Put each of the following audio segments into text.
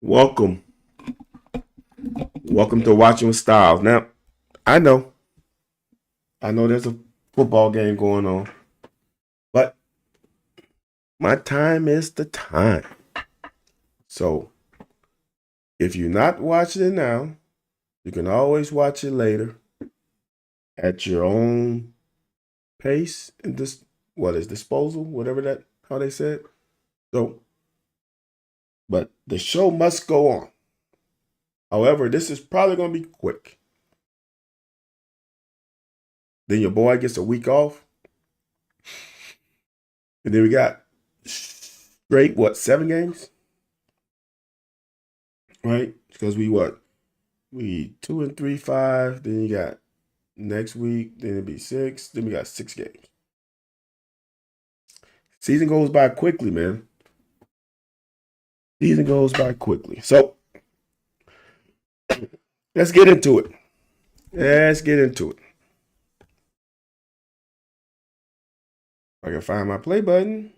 Welcome. Welcome to Watching with Styles. Now, I know, I know there's a football game going on, but my time is the time. So if you're not watching it now, you can always watch it later at your own pace and disposal, whatever that how they said. So, but the show must go on. However, this is probably gonna be quick. Then your boy gets a week off. And then we got straight, 7 games? Right? Because we 2 and 3, 5. Then you got next week, then it'll be 6. Then we got 6 games. Season goes by quickly, man. Season goes by quickly. So let's get into it. I can find my play button.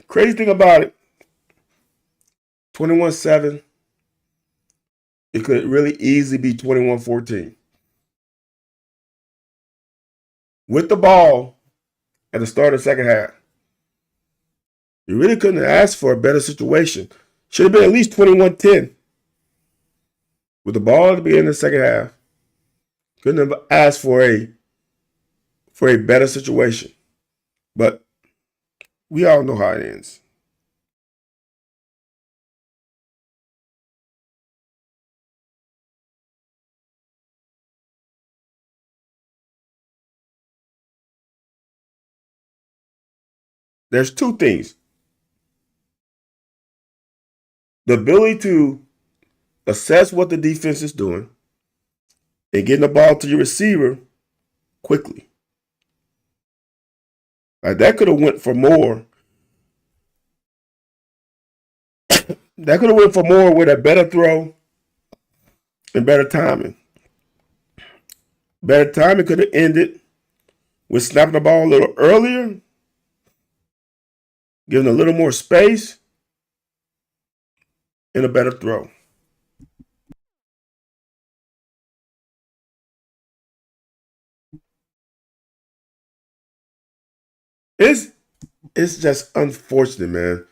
Crazy thing about it, 21-7. It could really easily be 21-14. With the ball at the start of the second half. You really couldn't have asked for a better situation. Should have been at least 21-10. With the ball at the beginning of the second half. Couldn't have asked for a better situation. But we all know how it ends. There's two things. The ability to assess what the defense is doing and getting the ball to your receiver quickly. Like that could have went for more. That could have went for more with a better throw and better timing. Better timing could have ended with snapping the ball a little earlier, giving a little more space, and a better throw. It's just unfortunate, man,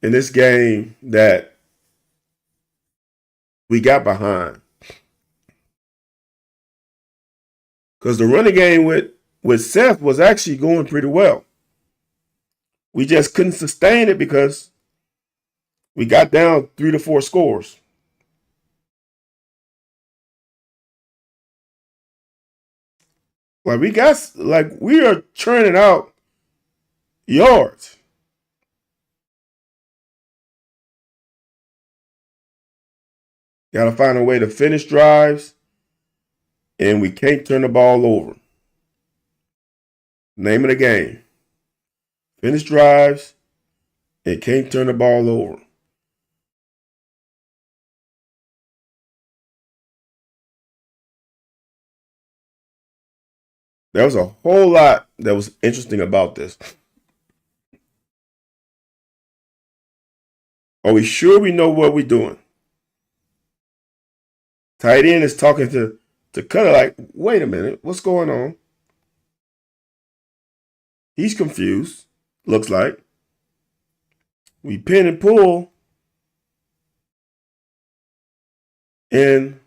in this game that we got behind. Because the running game with Seth was actually going pretty well. We just couldn't sustain it because we got down 3 to 4 scores. We are churning out yards. Got to find a way to finish drives, and we can't turn the ball over. Name of the game. Finish drives and can't turn the ball over. There was a whole lot that was interesting about this. Are we sure we know what we're doing? Tight end is talking to Cutter like, wait a minute, what's going on? He's confused, looks like. We pin and pull. And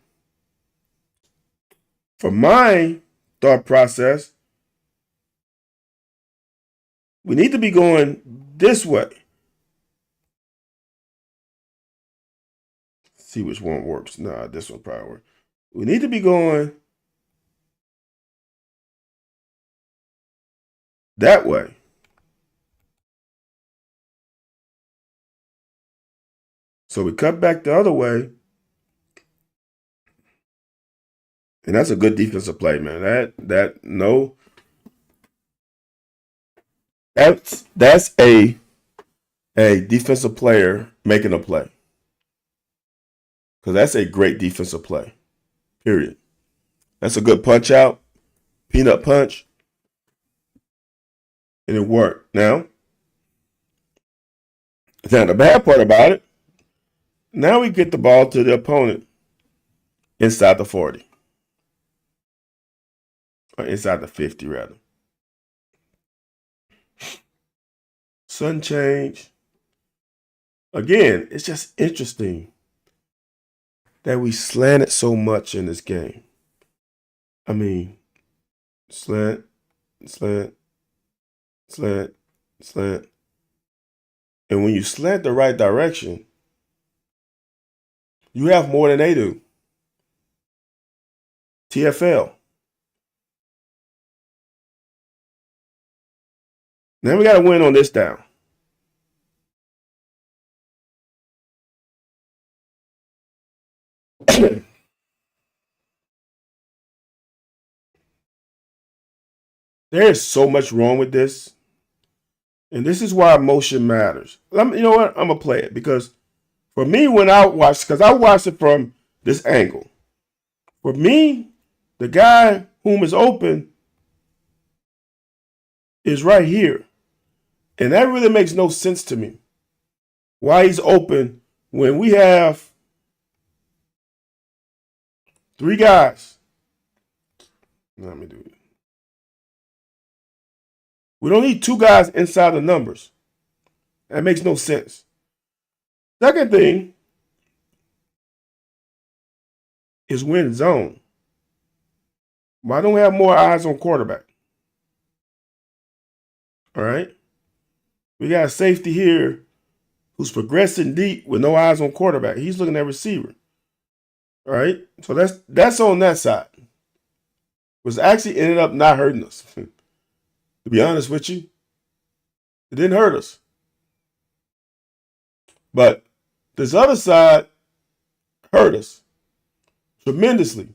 for my thought process, we need to be going this way. See which one works. Nah, this one probably works. We need to be going that way. So we cut back the other way. And that's a good defensive play, man. That's a defensive player making a play. Because that's a great defensive play. Period. That's a good punch out. Peanut punch. And it worked. Now, Now, the bad part about it, now we get the ball to the opponent inside the 40. Or inside the 50, rather. Sudden change. Again, it's just interesting that we slanted so much in this game. I mean, slant, slant, slant, slant. And when you slant the right direction, you have more than they do. TFL. Now we got to win on this down. There is so much wrong with this. And this is why motion matters. You know what? I'm going to play it because for me, when I watched, because I watched it from this angle. For me, the guy whom is open is right here. And that really makes no sense to me. Why he's open when we have 3 guys. Let me do it. We don't need 2 guys inside the numbers. That makes no sense. Second thing is win zone. Why don't we have more eyes on quarterback? All right. We got a safety here who's progressing deep with no eyes on quarterback. He's looking at receiver. All right. So that's on that side. Was actually ended up not hurting us. To be honest with you, it didn't hurt us. But this other side hurt us tremendously.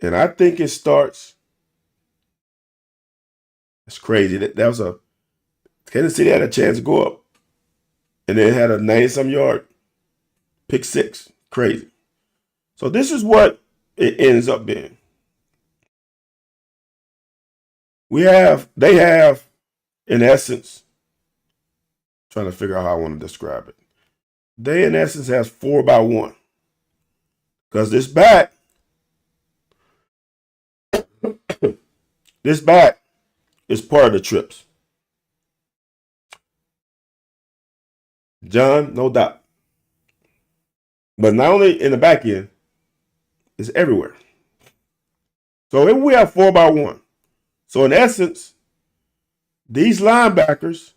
And I think it starts. It's crazy. That was a Kansas City had a chance to go up. And then had a 90-some yard pick 6. Crazy. So this is what it ends up being. They have, in essence, trying to figure out how I want to describe it. They, in essence, has 4-by-1. Because this back is part of the trips. John, no doubt. But not only in the back end, it's everywhere. So if we have 4-by-1, so in essence, these linebackers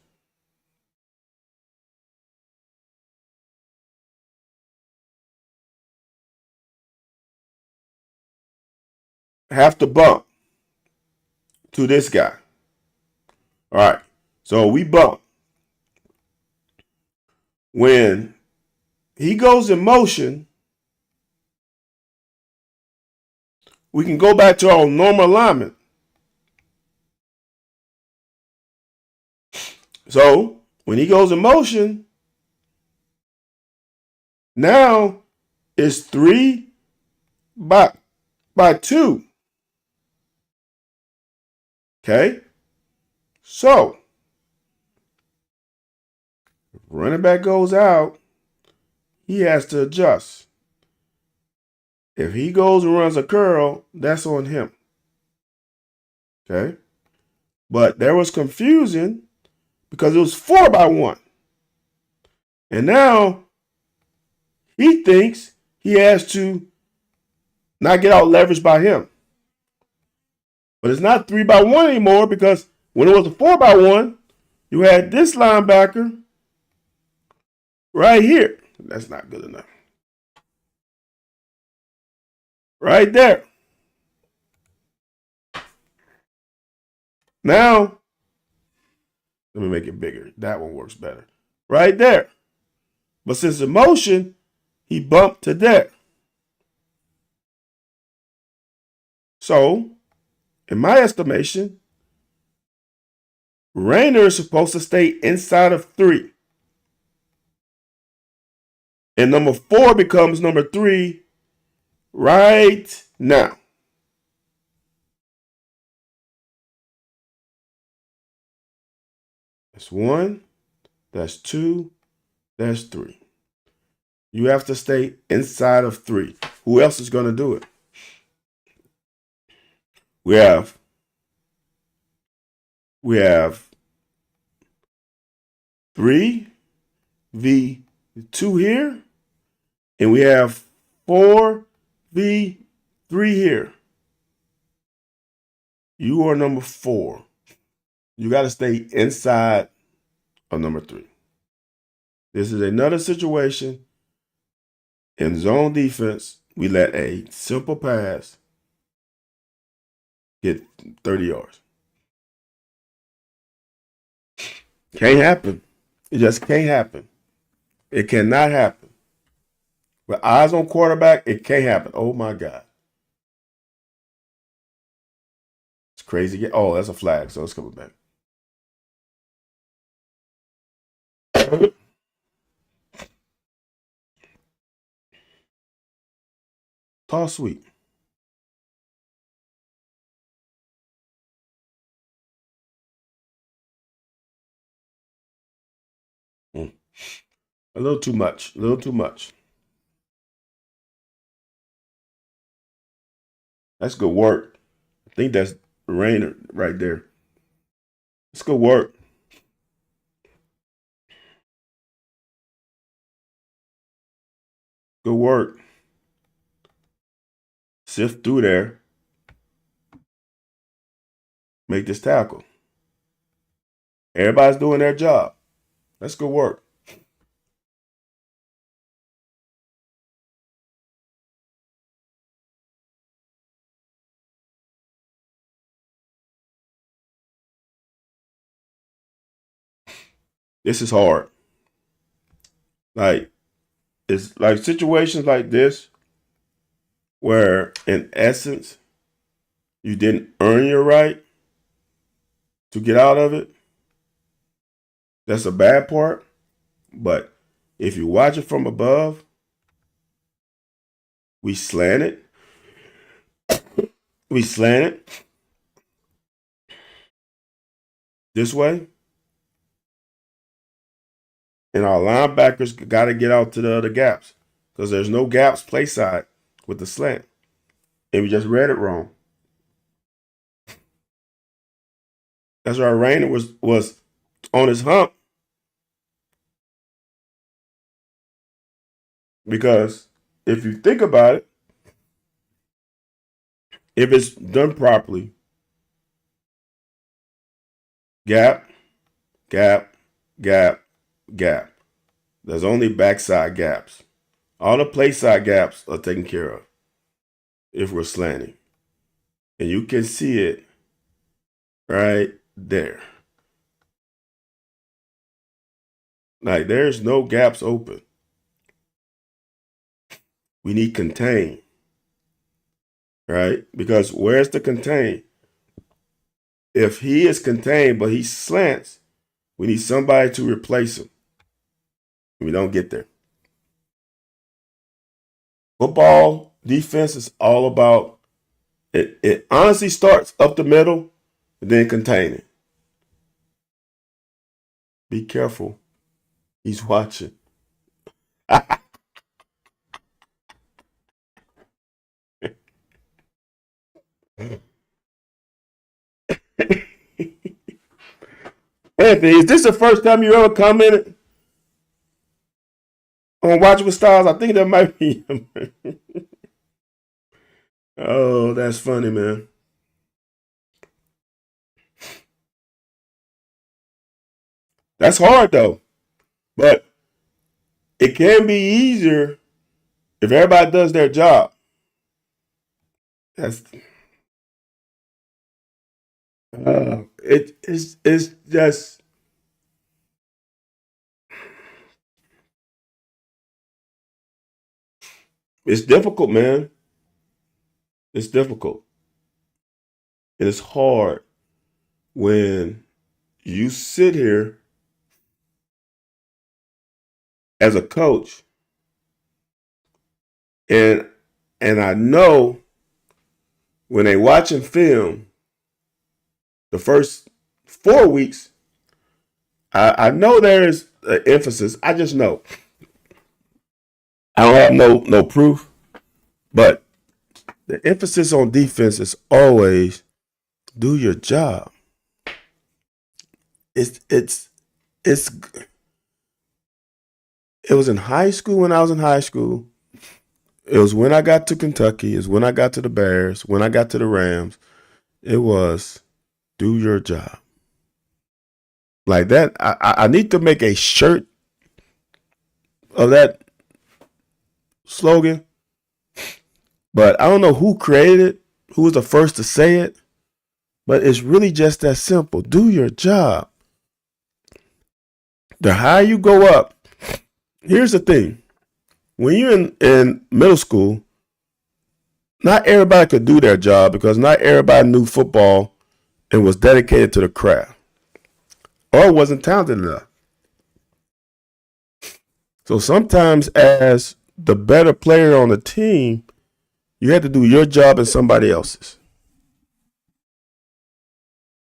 have to bump to this guy. All right. So we bump. When he goes in motion, we can go back to our normal alignment. So when he goes in motion, now it's 3-by-2. Okay? So if running back goes out, he has to adjust. If he goes and runs a curl, that's on him. Okay? But there was confusion because it was 4-by-1. And now he thinks he has to not get out leveraged by him. But it's not 3-by-1 anymore because when it was a 4-by-1, you had this linebacker right here. That's not good enough. Right there. Now, let me make it bigger. That one works better. Right there. But since the motion, he bumped to there. So, in my estimation, Rainer is supposed to stay inside of 3. And number 4 becomes number 3 right now. That's 1. That's 2. That's 3. You have to stay inside of 3. Who else is going to do it? We have 3v2 here, and we have 4v3 here. You are number 4. You got to stay inside of number 3. This is another situation in zone defense. We let a simple pass get 30 yards. Can't happen. It just can't happen. It cannot happen. With eyes on quarterback, it can't happen. Oh my God. It's crazy. Oh, that's a flag, so it's coming back. Toss sweep. A little too much. A little too much. That's good work. I think that's Rayner right there. It's good work. Good work. Sift through there. Make this tackle. Everybody's doing their job. That's good work. This is hard. Like, it's like situations like this where, in essence, you didn't earn your right to get out of it. That's a bad part. But if you watch it from above, we slant it. We slant it this way. And our linebackers got to get out to the other gaps because there's no gaps play side with the slant. And we just read it wrong. That's why Rayner was on his hump. Because if you think about it, if it's done properly, gap, gap, gap, gap. There's only backside gaps. All the play side gaps are taken care of if we're slanting. And you can see it right there. Like, there's no gaps open. We need contain. Right? Because where's the contain? If he is contained but he slants, we need somebody to replace him. We don't get there. Football defense is all about it honestly starts up the middle and then containing. Be careful. He's watching. Anthony, is this the first time you ever commented on Watching with Styles? I think that might be him. Oh, that's funny, man. That's hard, though. But it can be easier if everybody does their job. That's it's just it's difficult, man. It's difficult. And it's hard when you sit here as a coach and I know when they watching film the first 4 weeks, I know there is an emphasis. I just know. I don't have no proof, but the emphasis on defense is always do your job. It's it was in high school when I was in high school. It was when I got to Kentucky. It was when I got to the Bears. When I got to the Rams. It was do your job. Like that. I need to make a shirt of that slogan. But I don't know who created it, who was the first to say it. But it's really just that simple. Do your job. The higher you go up, here's the thing. When you're in middle school, not everybody could do their job because not everybody knew football and was dedicated to the craft or wasn't talented enough. So sometimes as the better player on the team, you had to do your job and somebody else's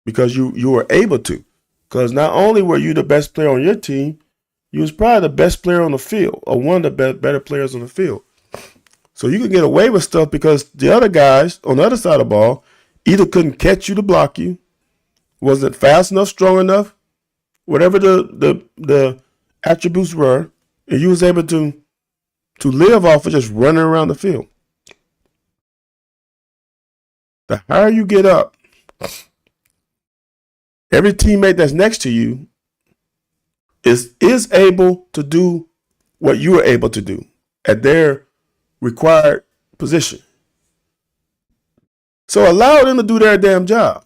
because you were able to. Because not only were you the best player on your team, you was probably the best player on the field or one of the better players on the field. So you could get away with stuff because the other guys on the other side of the ball either couldn't catch you to block you, wasn't fast enough, strong enough, whatever the attributes were, and you was able to live off of just running around the field. The higher you get up, every teammate that's next to you is able to do what you are able to do at their required position. So allow them to do their damn job.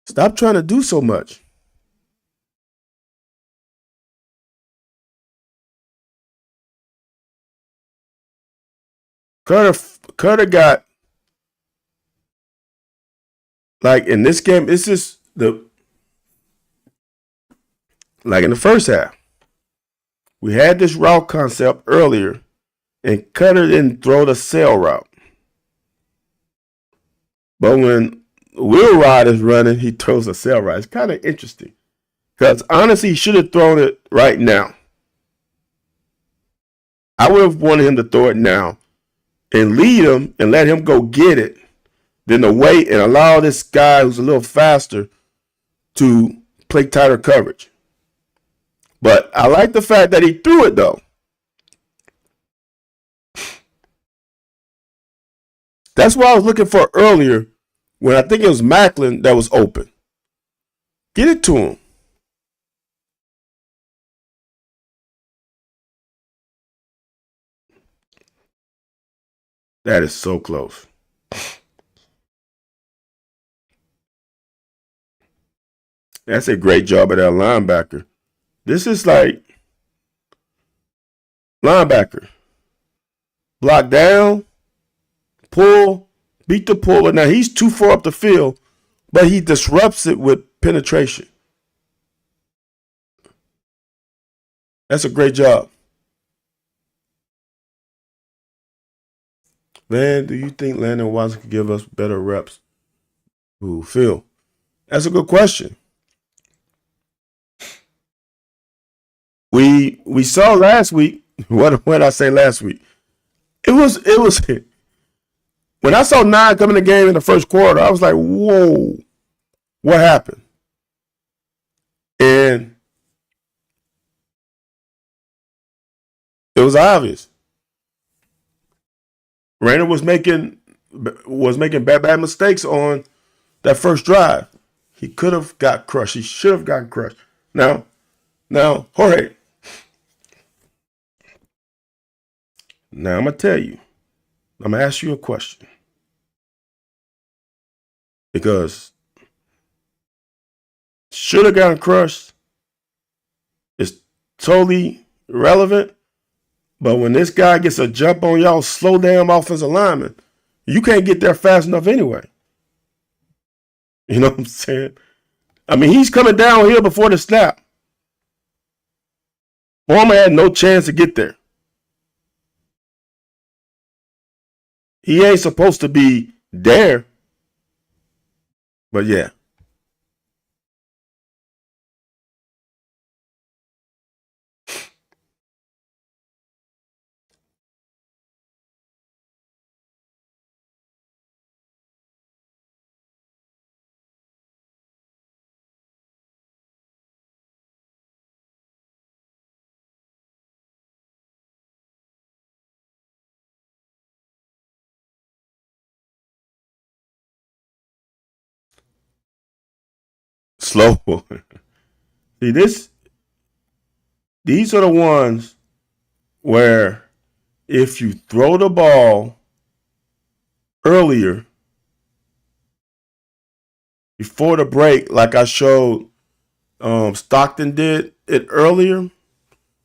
Stop trying to do so much. Carter got, like in this game, it's just like in the first half. We had this route concept earlier, and Cutter didn't throw the sail route. But when Will Rod is running, he throws a sail route. It's kind of interesting. Because honestly, he should have thrown it right now. I would have wanted him to throw it now and lead him and let him go get it than to wait and allow this guy who's a little faster to play tighter coverage. But I like the fact that he threw it, though. That's what I was looking for earlier when I think it was Macklin that was open. Get it to him. That is so close. That's a great job of that linebacker. This is like linebacker. Block down, pull, beat the puller. Now he's too far up the field, but he disrupts it with penetration. That's a great job. Man, do you think Landon Watson could give us better reps? Ooh, Phil. That's a good question. We saw last week. What did I say last week? It was when I saw 9 come in the game in the first quarter, I was like, whoa, what happened? And it was obvious. Rayner was making bad mistakes on that first drive. He could have got crushed. He should have gotten crushed. Now, Jorge. Now I'm gonna tell you. I'm gonna ask you a question. Because should have gotten crushed is totally irrelevant. But when this guy gets a jump on y'all slow down offensive lineman, you can't get there fast enough anyway. You know what I'm saying? I mean, he's coming downhill before the snap. Foreman had no chance to get there. He ain't supposed to be there. But yeah, slow. See, these are the ones where if you throw the ball earlier, before the break, like I showed Stockton did it earlier,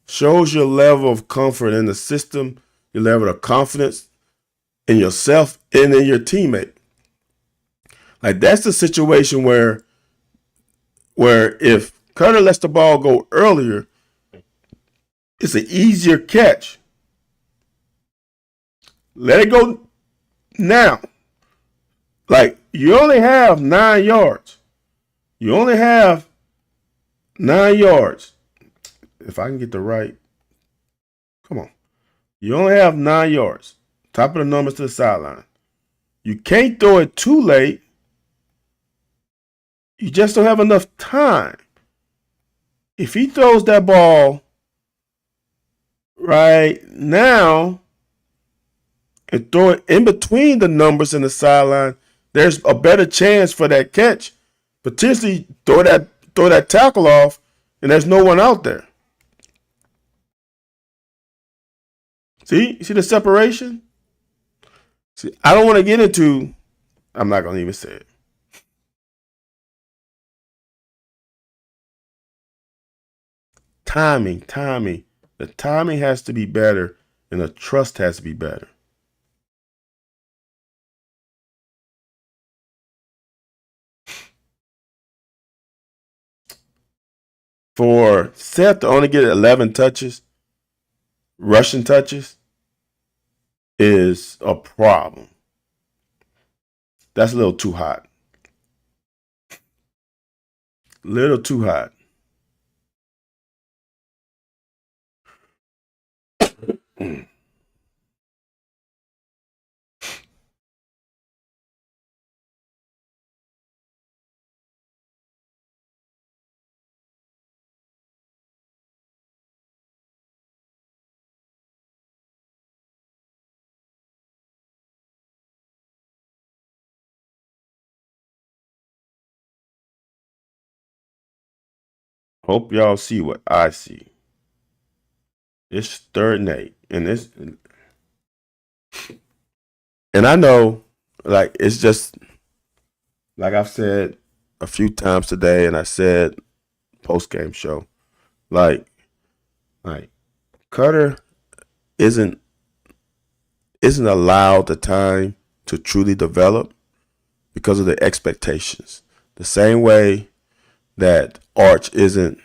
shows your level of comfort in the system, your level of confidence in yourself and in your teammate. Like that's the situation where if Cutter lets the ball go earlier, it's an easier catch. Let it go now. Like you only have 9 yards. You only have 9 yards. If I can get the right, come on. You only have 9 yards. Top of the numbers to the sideline. You can't throw it too late. You just don't have enough time. If he throws that ball right now and throw it in between the numbers and the sideline, there's a better chance for that catch. Potentially throw that tackle off and there's no one out there. See the separation? See, I don't want to get into, I'm not going to even say it. Timing. The timing has to be better and the trust has to be better. For Seth to only get 11 touches, rushing touches, is a problem. That's a little too hot. Little too hot. Hope y'all see what I see. It's 3rd and 8. And I know, like, it's just, like I've said a few times today, and I said post-game show, like Cutter isn't allowed the time to truly develop because of the expectations. The same way that Arch isn't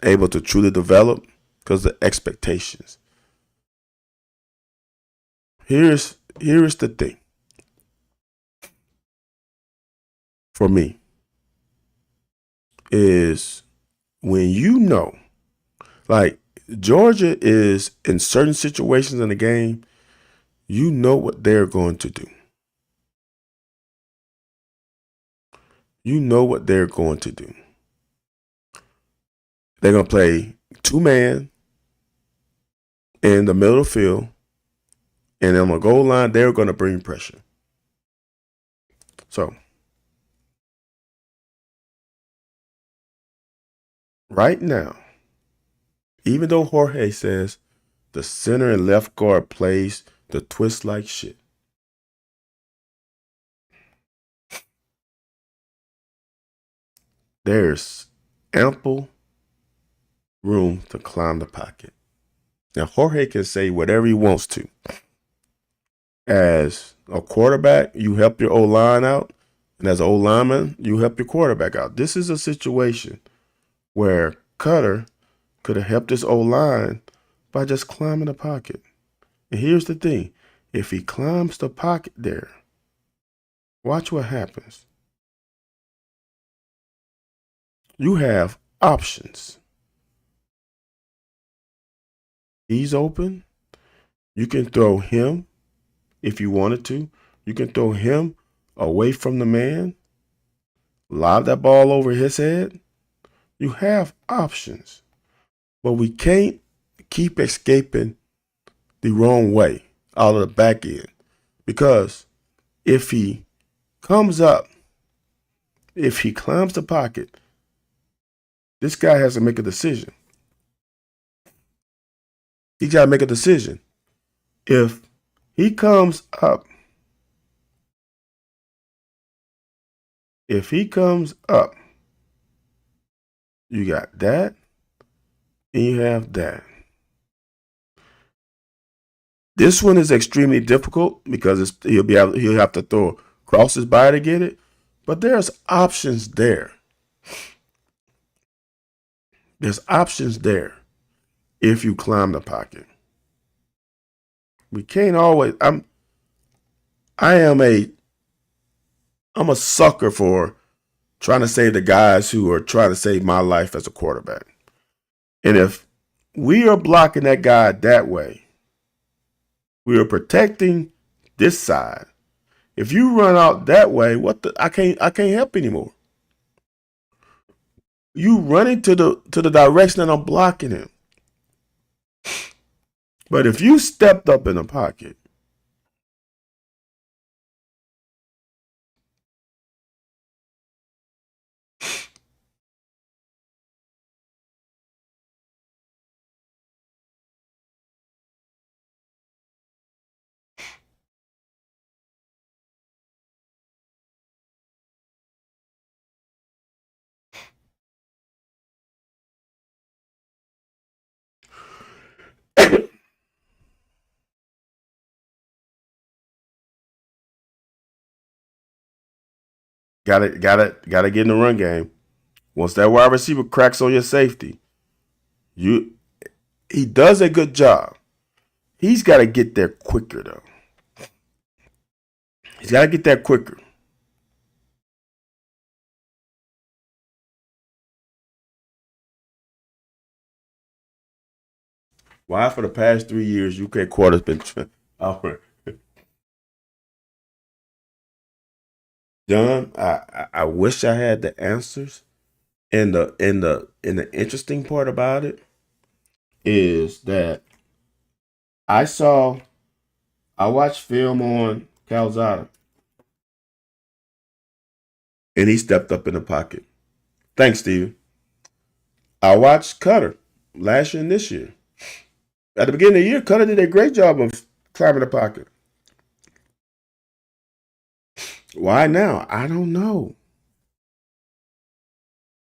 able to truly develop because of the expectations. Here's the thing. For me, is when you know, like Georgia is in certain situations in the game, you know what they're going to do. You know what they're going to do. They're going to play 2-man in the middle of the field, and on the goal line, they're going to bring pressure. So, right now, even though Jorge says the center and left guard plays the twist like shit, there's ample room to climb the pocket. Now, Jorge can say whatever he wants to. As a quarterback, you help your O-line out. And as an O-lineman, you help your quarterback out. This is a situation where Cutter could have helped his O-line by just climbing the pocket. And here's the thing. If he climbs the pocket there, watch what happens. You have options. He's open. You can throw him if you wanted to. You can throw him away from the man, lob that ball over his head. You have options. But we can't keep escaping the wrong way out of the back end. Because if he comes up, if he climbs the pocket, This guy has to make a decision. He got to make a decision. If he comes up, you got that and you have that. This one is extremely difficult because he'll have to throw across his body to get it. But there's options there. There's options there if you climb the pocket. We can't always. I'm a sucker for trying to save the guys who are trying to save my life as a quarterback. And if we are blocking that guy that way, we are protecting this side. If you run out that way, I can't help anymore. You running to the direction that I'm blocking him. But if you stepped up in the pocket, gotta get in the run game. Once that wide receiver cracks on your safety, he does a good job. He's got to get there quicker though. He's got to get there quicker. Why for the past 3 years UK quarter's been John, I wish I had the answers. And the interesting part about it is that I watched film on Calzada, and he stepped up in the pocket. Thanks, Steven. I watched Cutter last year and this year. At the beginning of the year, Cutter did a great job of climbing the pocket. Why now? I don't know.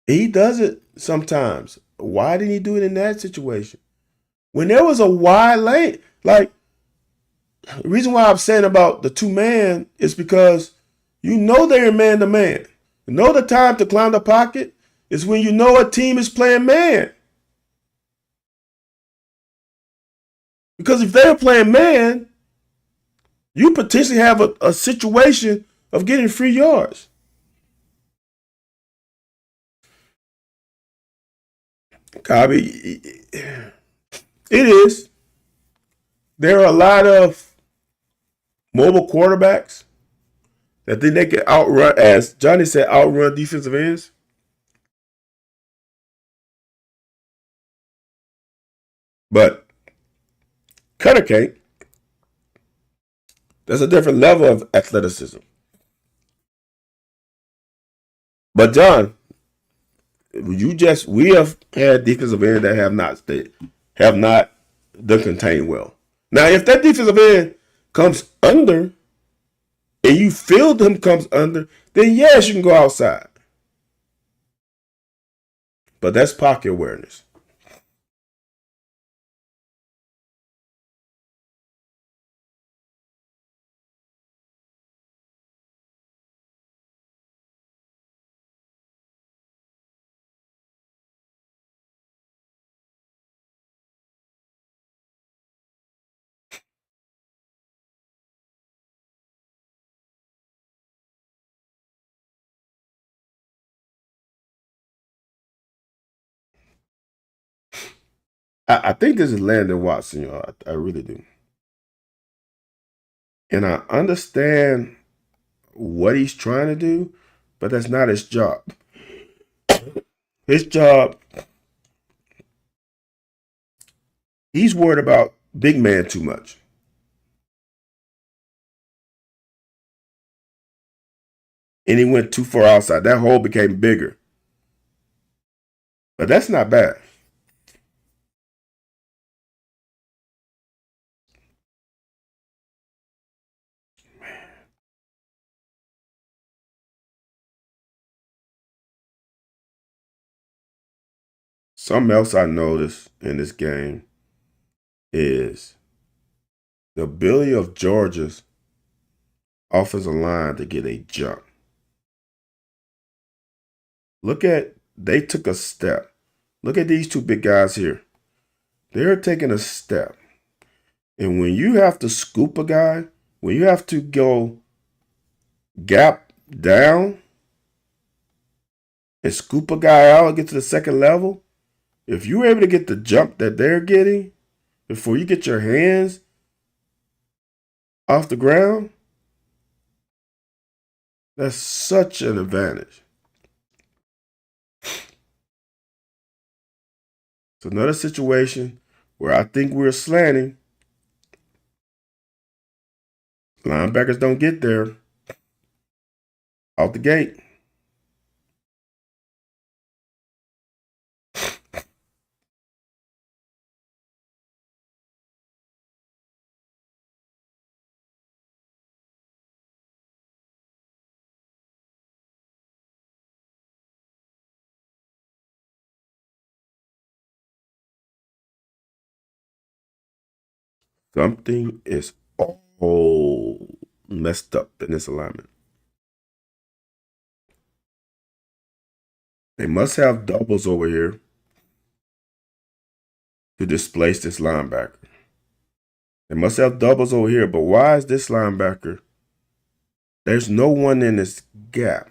He does it sometimes. Why didn't he do it in that situation? When there was a wide lane, like the reason why I'm saying about the 2-man is because you know they're man to man. You know the time to climb the pocket is when you know a team is playing man. Because if they're playing man, you potentially have a situation of getting free yards. Cobby, it is. There are a lot of mobile quarterbacks that think they can outrun, as Johnny said, outrun defensive ends. But Cutter can't. There's a different level of athleticism. But John, we have had defensive ends that have not done contained well. Now, if that defensive end comes under and you feel them comes under, then yes, you can go outside. But that's pocket awareness. I think this is Landon Watson, y'all. I really do. And I understand what he's trying to do, but that's not his job. His job, he's worried about big man too much. And he went too far outside. That hole became bigger. But that's not bad. Something else I noticed in this game is the ability of Georgia's offensive line to get a jump. They took a step. Look at these two big guys here. They're taking a step. And when you have to scoop a guy, when you have to go gap down and scoop a guy out and get to the second level, if you're able to get the jump that they're getting before you get your hands off the ground, that's such an advantage. It's another situation where I think we're slanting. Linebackers don't get there out the gate. Something is all messed up in this alignment. They must have doubles over here to displace this linebacker. They must have doubles over here, but why is this linebacker? There's no one in this gap.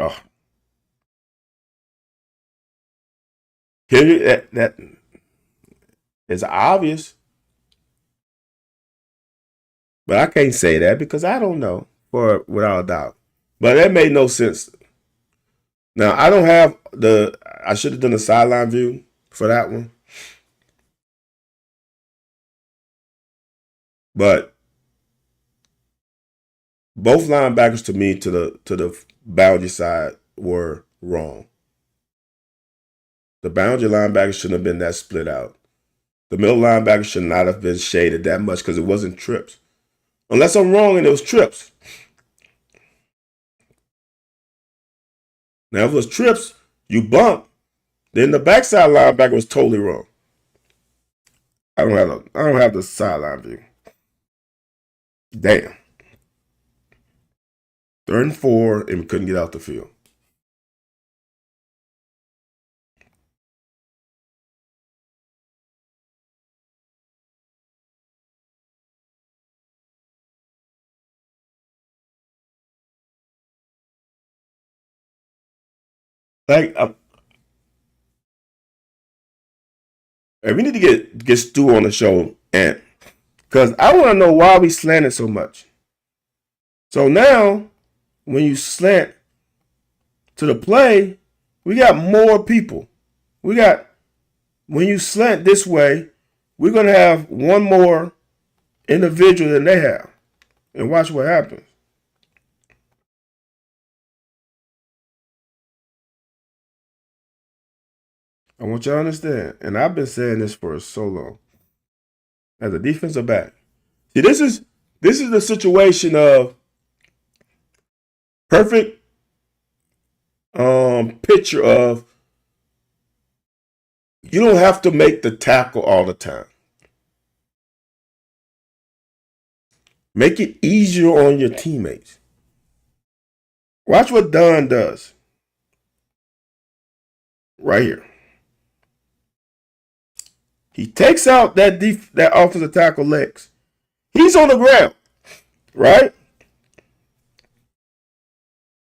Oh, that is obvious, but I can't say that because I don't know without a doubt. But that made no sense. Now I don't have I should have done a sideline view for that one, but both linebackers to me to the boundary side were wrong. The boundary linebackers shouldn't have been that split out. The middle linebacker should not have been shaded that much because it wasn't trips. Unless I'm wrong and it was trips. Now if it was trips, you bump, then the backside linebacker was totally wrong. I don't have the sideline view. Damn. 3rd and 4, and we couldn't get out the field. Like, we need to get Stu on the show, and because I want to know why we slanted so much. So now, when you slant to the play, we got more people. When you slant this way, we're going to have one more individual than they have. And watch what happens. I want you to understand, and I've been saying this for so long. As a defensive back, see, this is the situation of perfect picture of you don't have to make the tackle all the time. Make it easier on your teammates. Watch what Don does. Right here. He takes out that offensive tackle legs. He's on the ground, right?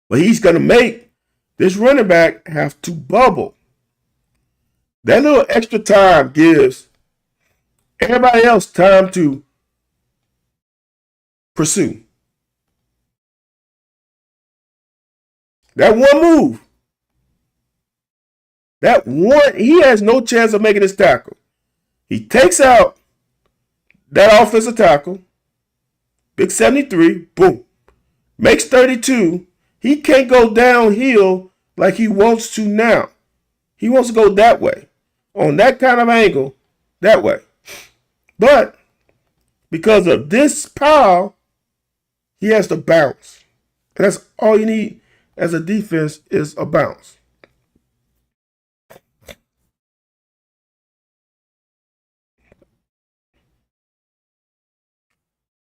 But he's going to make This running back have to bubble. That little extra time gives everybody else time to pursue. That one move, he has no chance of making his tackle. He takes out that offensive tackle, big 73, boom, makes 32. He can't go downhill like he wants to now. He wants to go that way, on that kind of angle, that way. But because of this power, he has to bounce. And that's all you need as a defense is a bounce.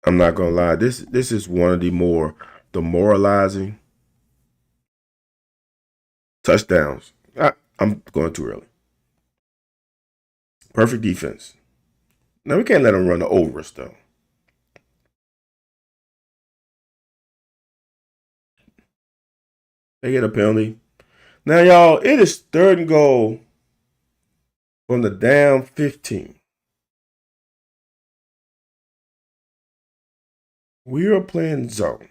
I'm not gonna lie. This is one of the more demoralizing touchdowns. I'm going too early. Perfect defense. Now we can't let them run the overs though. They get a penalty. Now y'all, it is third and goal from the down 15. We are playing zone.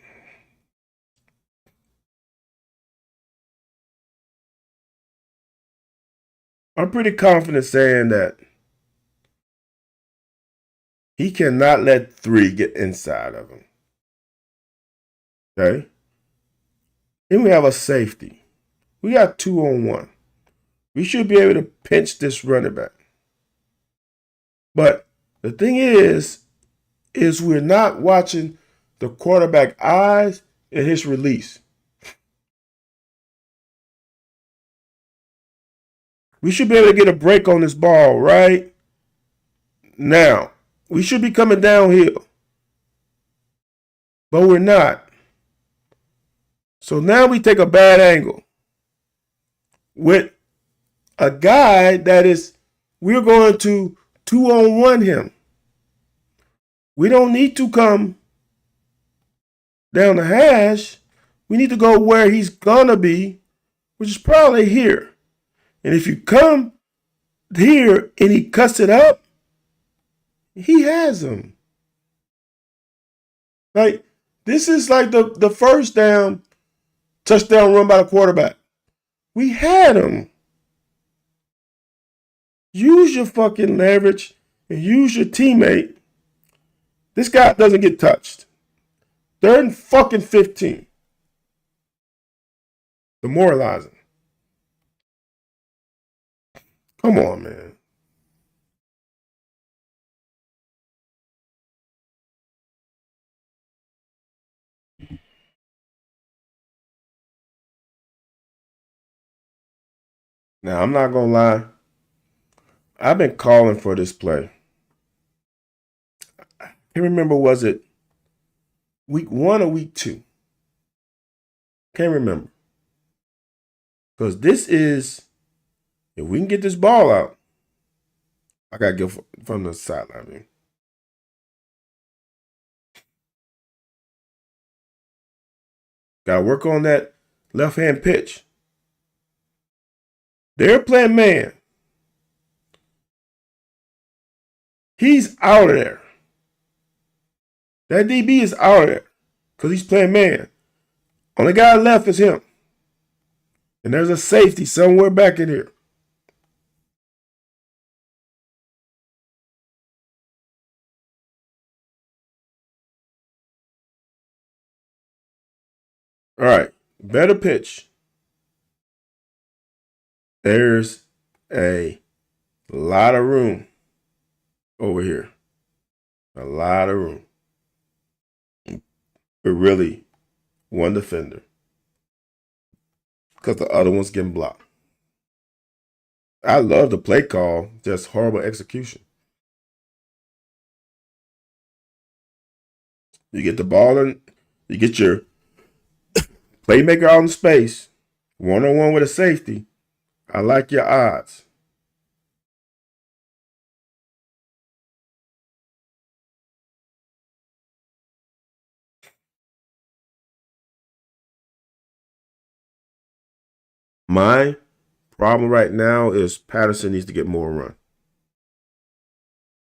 I'm pretty confident saying that he cannot let 3 get inside of him. Okay? Then we have a safety. We got 2-on-1. We should be able to pinch this running back. But the thing is we're not watching the quarterback eyes and his release. We should be able to get a break on this ball right now. We should be coming downhill. But we're not. So now we take a bad angle with a guy that is, we're going to 2-on-1 him. We don't need to come down the hash. We need to go where he's going to be, which is probably here. And if you come here and he cuts it up, he has him. Like, this is like the first down touchdown run by the quarterback. We had him. Use your fucking leverage and use your teammate. This guy doesn't get touched. Third and fucking 15. Demoralizing. Come on, man. Now, I'm not going to lie. I've been calling for this play. I can't remember, was it week 1 or week 2? Can't remember. Because this is, if we can get this ball out, I got to go from the sideline. Man. Got to work on that left-hand pitch. They're playing man. He's out of there. That DB is out of there because he's playing man. Only guy left is him. And there's a safety somewhere back in here. All right, better pitch. There's a lot of room over here. A lot of room. But really, one defender. Because the other one's getting blocked. I love the play call, just horrible execution. You get the ball in, you get your playmaker out in space, 1-on-1 with a safety. I like your odds. My problem right now is Patterson needs to get more run.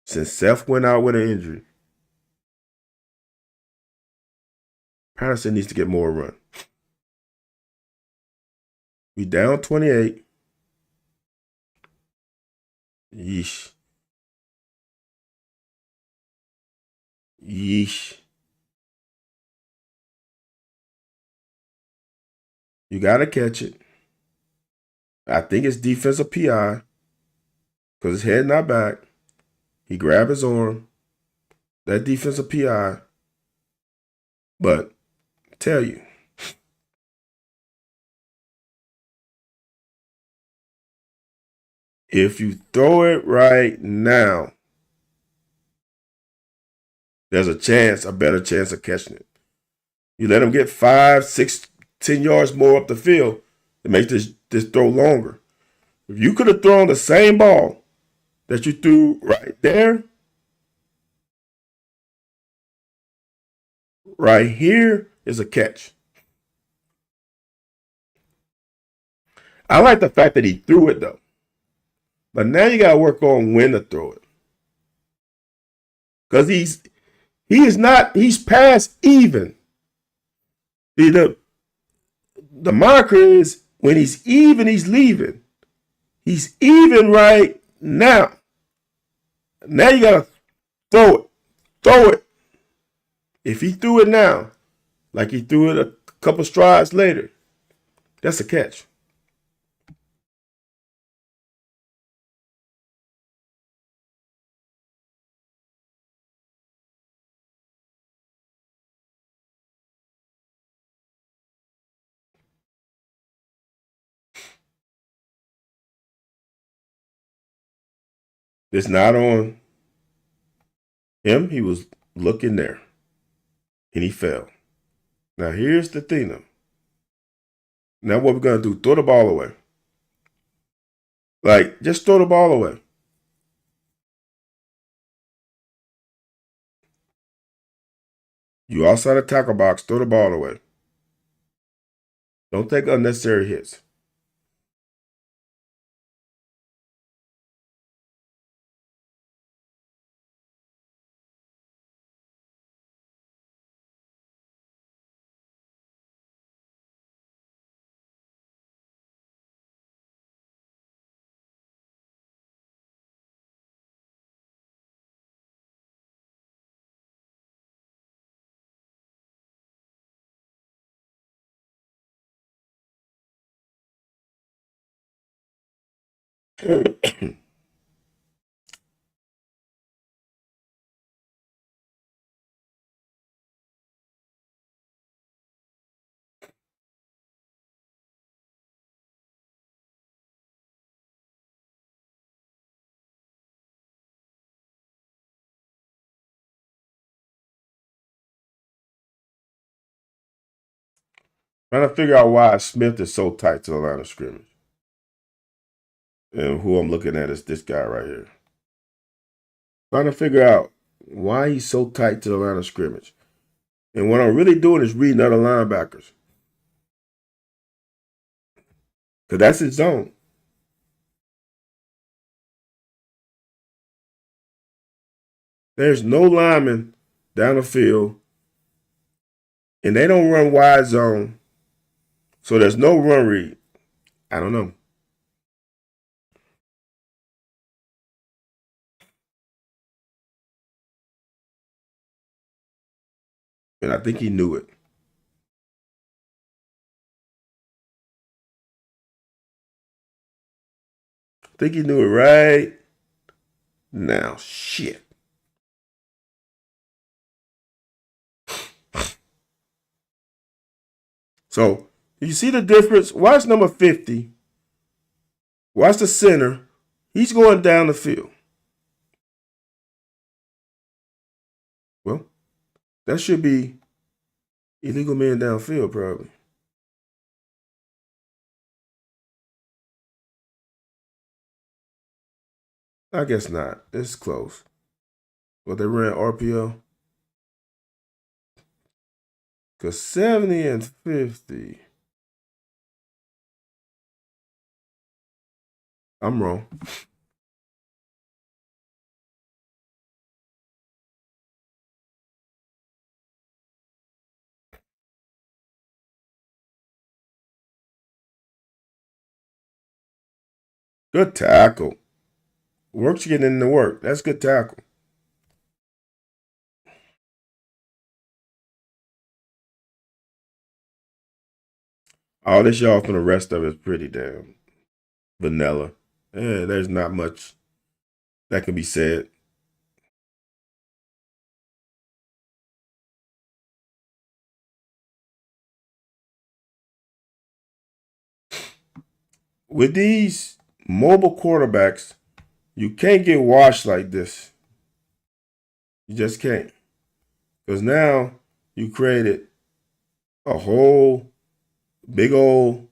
Since Seth went out with an injury, Patterson needs to get more run. We down 28. Yeesh. Yeesh. You got to catch it. I think it's defensive PI because his head not back. He grabbed his arm. That defensive PI. But tell you, if you throw it right now, there's a better chance of catching it. You let him get 5, 6, 10 yards more up the field, it makes this throw longer. If you could have thrown the same ball that you threw right there, right here is a catch. I like the fact that he threw it though. But now you gotta work on when to throw it. Because he's past even. The marker is when he's even, he's leaving. He's even right now. Now you gotta throw it. Throw it. If he threw it now, like he threw it a couple strides later, that's a catch. It's not on him. He was looking there. And he fell. Now here's the thing though. Now what we're gonna do, throw the ball away. Like, just throw the ball away. You outside the tackle box, throw the ball away. Don't take unnecessary hits. Trying to figure out why Smith is so tight to the line of scrimmage. And who I'm looking at is this guy right here. Trying to figure out why he's so tight to the line of scrimmage. And what I'm really doing is reading other linebackers. Because that's his zone. There's no lineman down the field. And they don't run wide zone. So there's no run read. I don't know. And I think he knew it. I think he knew it right now. Shit. So, you see the difference? Watch number 50. Watch the center. He's going down the field. Well, that should be illegal man downfield, probably. I guess not. It's close. But they ran RPO. Because 70 and 50. I'm wrong. Good tackle. Work's getting in the work. That's good tackle. All this y'all from the rest of it is pretty damn vanilla. There's not much that can be said. With these mobile quarterbacks, you can't get washed like this. You just can't. Because now you created a whole big old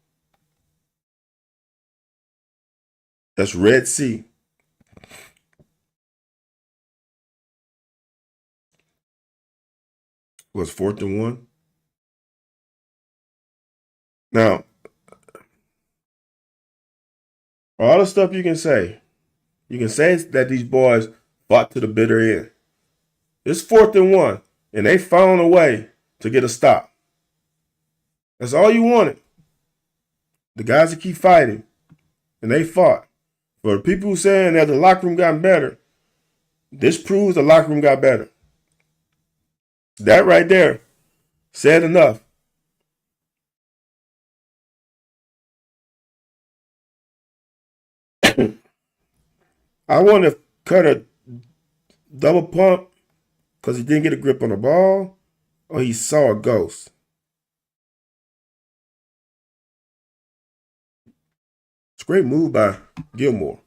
that's Red Sea. Was 4th and 1. Now, all the stuff you can say that these boys fought to the bitter end. It's 4th and 1, and they found a way to get a stop. That's all you wanted. The guys that keep fighting, and they fought. For the people who saying that the locker room got better, this proves the locker room got better. That right there said enough. I wonder if Cutter double pump because he didn't get a grip on the ball, or he saw a ghost. It's a great move by Gilmore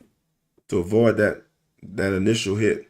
to avoid that initial hit.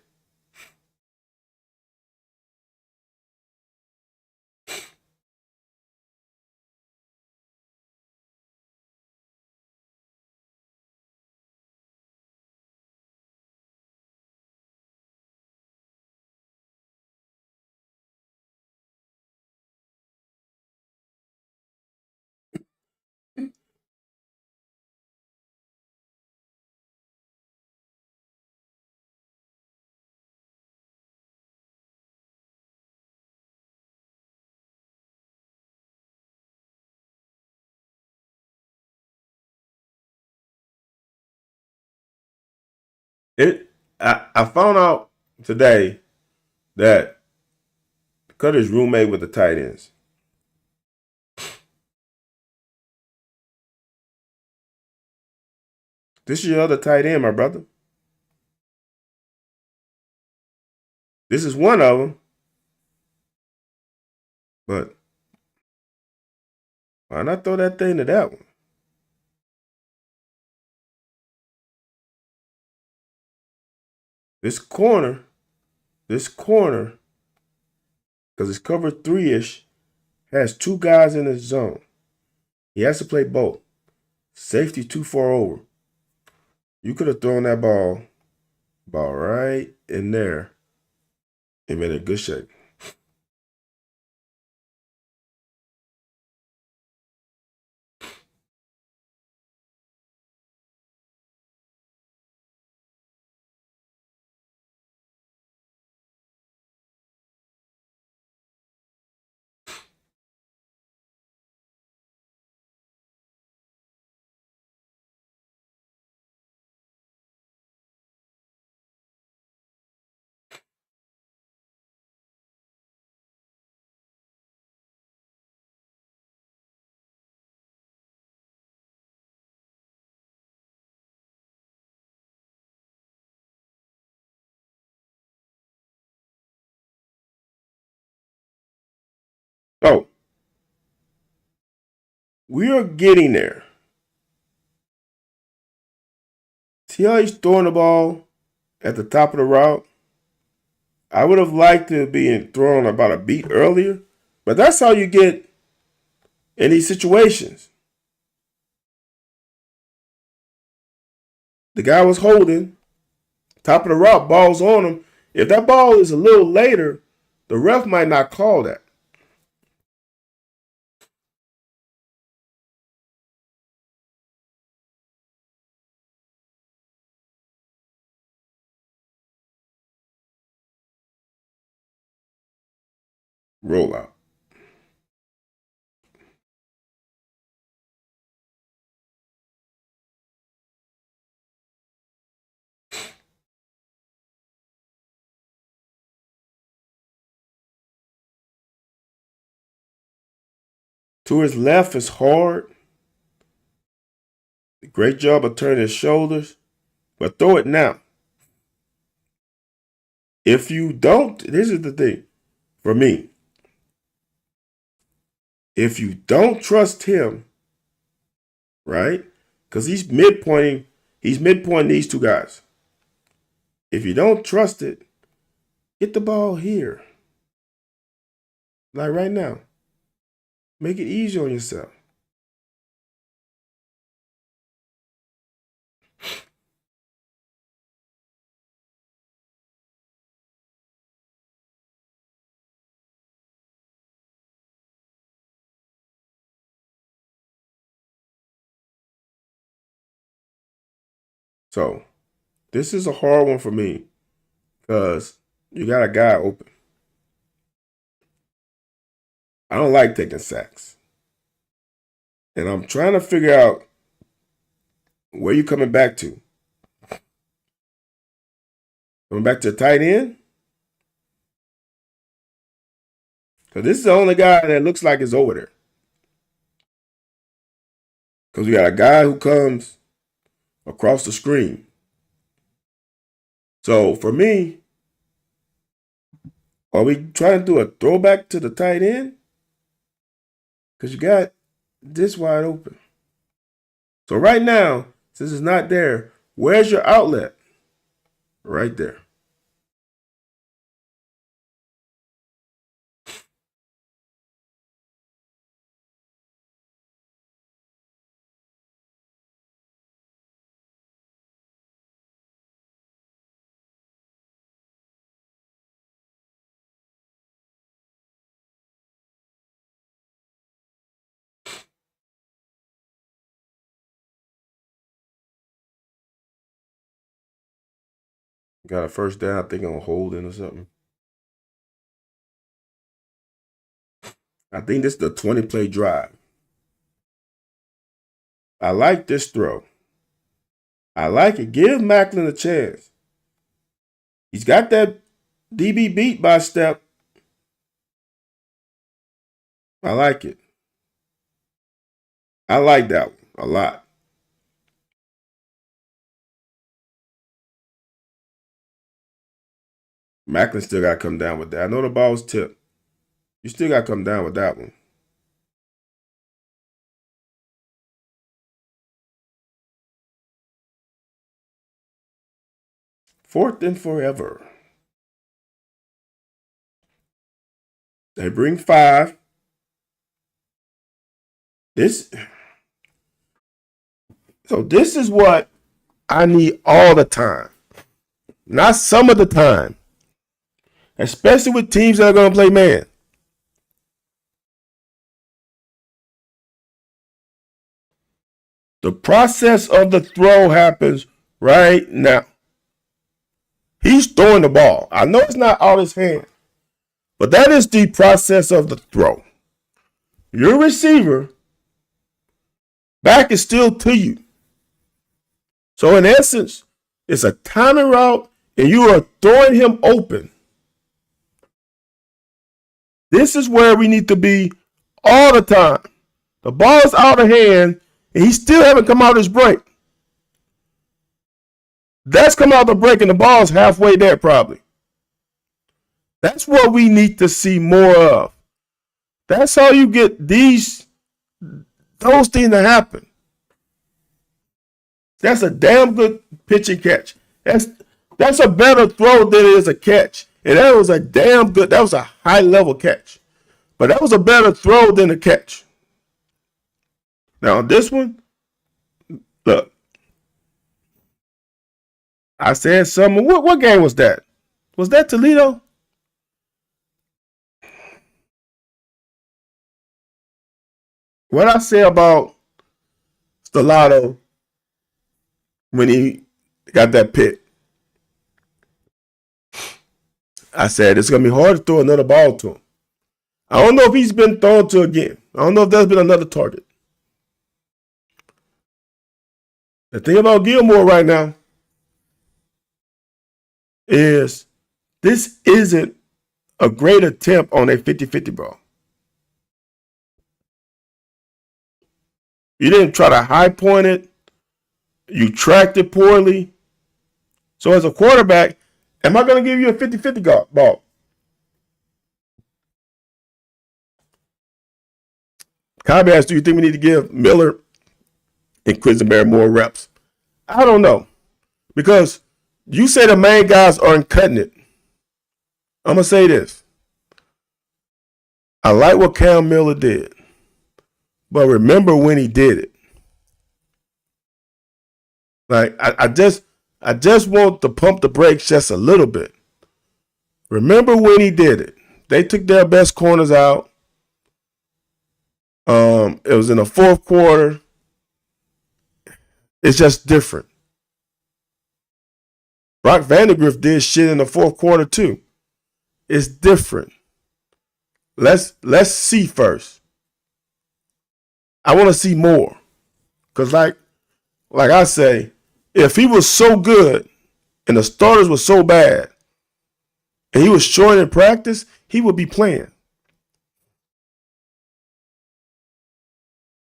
I found out today that Cutter's roommate with the tight ends. This is your other tight end, my brother. This is one of them. But why not throw that thing to that one? This corner, because it's covered 3-ish, has two guys in his zone. He has to play both. Safety too far over. You could have thrown that ball about right in there and been in good shape. Oh, we are getting there. See how he's throwing the ball at the top of the route? I would have liked to be thrown about a beat earlier, but that's how you get in these situations. The guy was holding, top of the route, ball's on him. If that ball is a little later, the ref might not call that. rollout. To his left is hard. Great job of turning his shoulders, but throw it now. If you don't, this is the thing for me. If you don't trust him, right? Because he's midpointing these two guys. If you don't trust it, get the ball here. Like right now. Make it easy on yourself. So this is a hard one for me because you got a guy open. I don't like taking sacks. And I'm trying to figure out where you coming back to. Coming back to the tight end? Because this is the only guy that looks like is over there. Because we got a guy who comes across the screen. So for me, are we trying to do a throwback to the tight end? Because you got this wide open. So right now, since it's not there, where's your outlet? Right there. Got a first down, I think on holding or something. I think this is the 20-play drive. I like this throw. I like it. Give Maclin a chance. He's got that DB beat by step. I like it. I like that one a lot. Maclin still got to come down with that. I know the ball was tipped. You still got to come down with that one. Fourth and forever. They bring 5. So this is what I need all the time. Not some of the time. Especially with teams that are going to play man. The process of the throw happens right now. He's throwing the ball. I know it's not out of his hand, but that is the process of the throw. Your receiver back is still to you. So in essence, it's a timing route and you are throwing him open. This is where we need to be all the time. The ball's out of hand and he still haven't come out his break. That's come out the break and the ball's halfway there probably. That's what we need to see more of. That's how you get those things to happen. That's a damn good pitch and catch. That's a better throw than it is a catch. And that was a high level catch. But that was a better throw than a catch. Now this one, look. I said something. What game was that? Was that Toledo? What I say about Stellato when he got that pick? I said it's gonna be hard to throw another ball to him. I don't know if he's been thrown to again. I don't know if there's been another target. The thing about Gilmore right now is this isn't a great attempt on a 50-50 ball. You didn't try to high point it. You tracked it poorly. So as a quarterback, am I going to give you a 50-50 ball? Cobby asked, do you think we need to give Miller and Quisenberry more reps? I don't know. Because you say the main guys aren't cutting it. I'm going to say this. I like what Cam Miller did. But remember when he did it. Like, I just want to pump the brakes just a little bit. Remember when he did it. They took their best corners out. It was in the fourth quarter. It's just different. Brock Vandagriff did shit in the fourth quarter too. It's different. Let's see first. I want to see more. Because like I say, if he was so good and the starters were so bad and he was short in practice, he would be playing.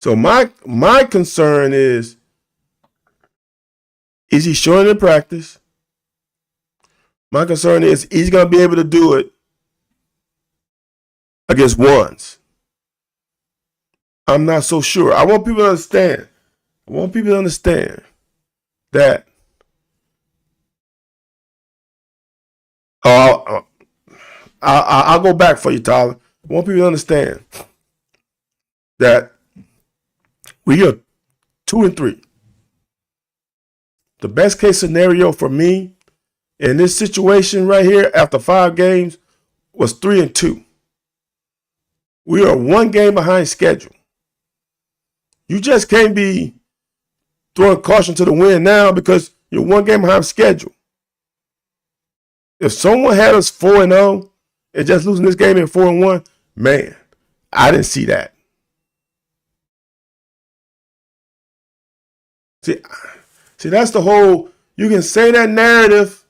So my concern is he short in practice? My concern is he's going to be able to do it against ones. I'm not so sure. I want people to understand. That I'll go back for you, Tyler. I want people to understand that we are 2-3. The best case scenario for me in this situation right here after 5 games was 3-2. We are 1 game behind schedule. You just can't be throwing caution to the wind now because you're 1 game behind schedule. If someone had us 4-0 and just losing this game at 4-1, man, I didn't see that. See, that's the whole, you can say that narrative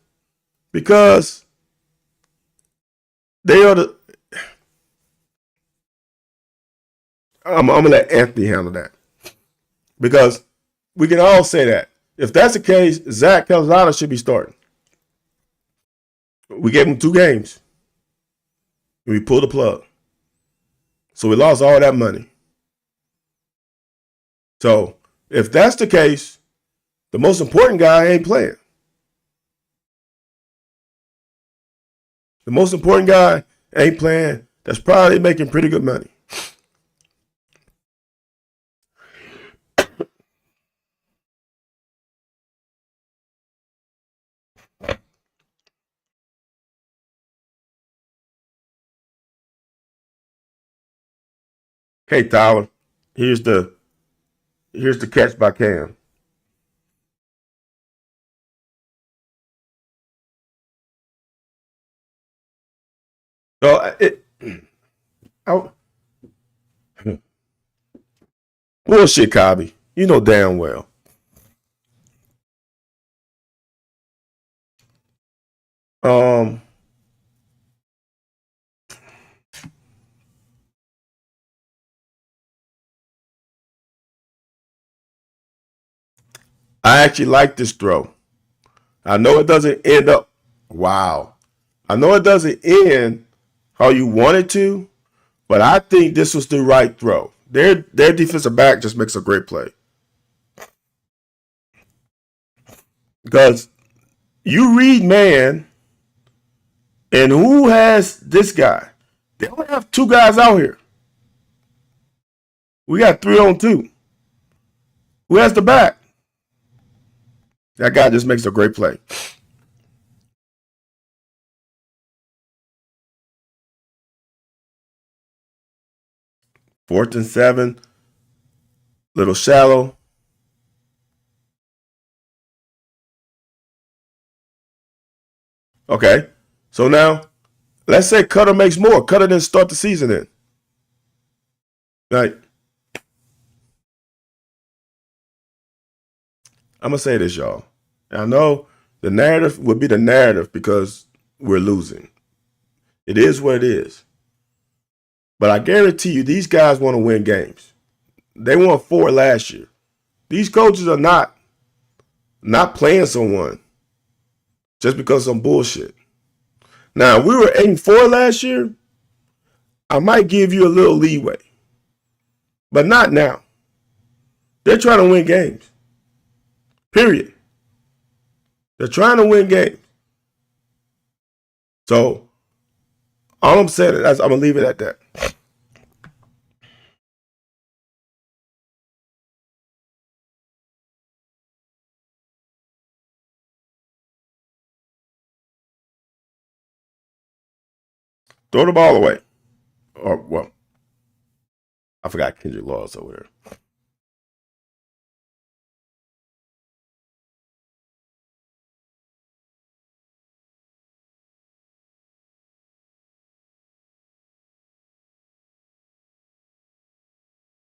because they are the, I'm going to let Anthony handle that. Because we can all say that. If that's the case, Zach Calzada should be starting. We gave him 2 games. And we pulled the plug. So we lost all that money. So if that's the case, the most important guy ain't playing. The most important guy ain't playing. That's probably making pretty good money. Okay, Tyler, here's the catch by Cam. So bullshit, Cobby. You know damn well. I actually like this throw. I know it doesn't end up. Wow. I know it doesn't end how you want it to, but I think this was the right throw. Their defensive back just makes a great play. Because you read man, and who has this guy? They only have 2 guys out here. We got 3-on-2. Who has the back? That guy just makes a great play. Fourth and 7. Little shallow. Okay. So now, let's say Cutter makes more. Cutter didn't start the season in. Like, I'm gonna say this, y'all. I know the narrative would be the narrative because we're losing. It is what it is. But I guarantee you, these guys want to win games. They won 4 last year. These coaches are not playing someone just because of some bullshit. Now, if we were 8-4 last year, I might give you a little leeway. But not now. They're trying to win games. Period. They're trying to win games. So, all I'm saying is I'm going to leave it at that. Throw the ball away. Or, well, I forgot Kendrick Law's over there.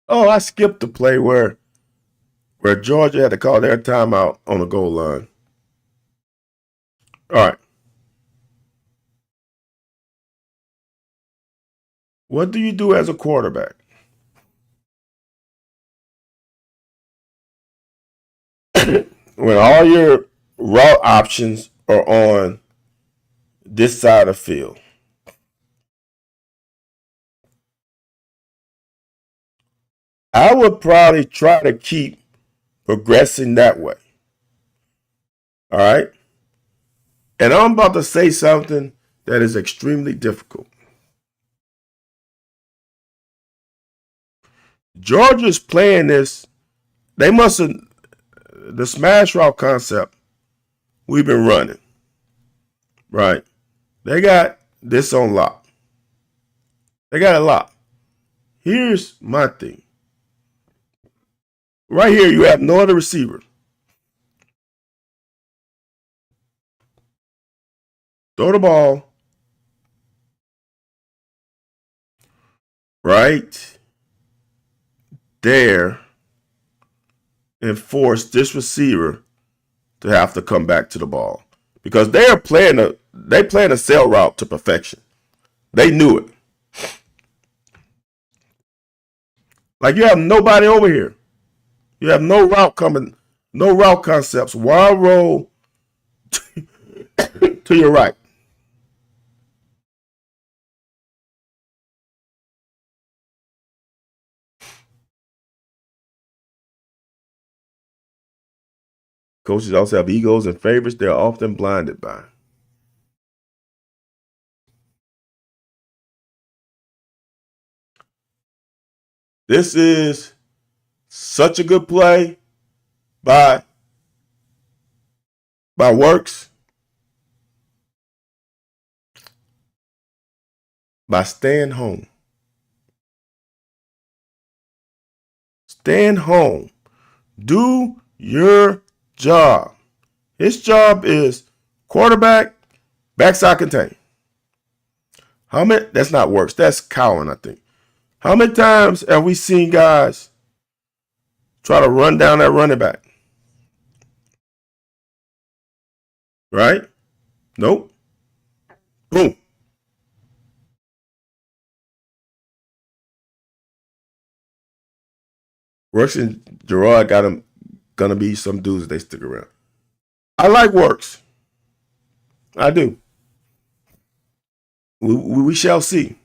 Oh, I skipped the play where Georgia had to call their timeout on the goal line. All right. What do you do as a quarterback? When all your route options are on this side of the field. I would probably try to keep progressing that way. All right. And I'm about to say something that is extremely difficult. Georgia's playing this. They must have, the smash route concept we've been running. Right. They got this on lock. They got it locked. Here's my thing. Right here, you have no other receiver. Throw the ball right there and force this receiver to have to come back to the ball because they playing a sail route to perfection. They knew it. Like you have nobody over here. You have no route coming, no route concepts. Wild roll to your right. Coaches also have egos and favorites they're often blinded by. This is such a good play by Works, by staying home. Stand home. Do your job. His job is quarterback, backside contain. How many? That's not Works. That's Cowan, I think. How many times have we seen guys try to run down that running back? Right? Nope. Boom. Works and Gerard got him gonna be some dudes they stick around. I like Works. I do. We shall see.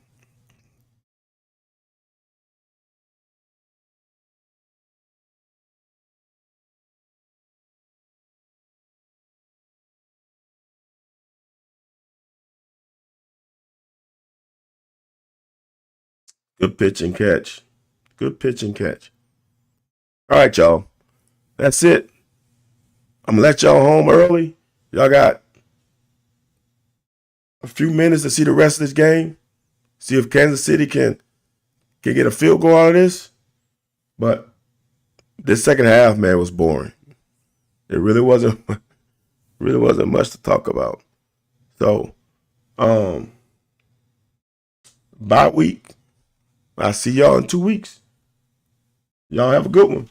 Good pitch and catch. Good pitch and catch. All right, y'all. That's it. I'm gonna let y'all home early. Y'all got a few minutes to see the rest of this game. See if Kansas City can get a field goal out of this. But this second half, man, was boring. It really wasn't really wasn't much to talk about. So, bye week. I'll see y'all in 2 weeks. Y'all have a good one.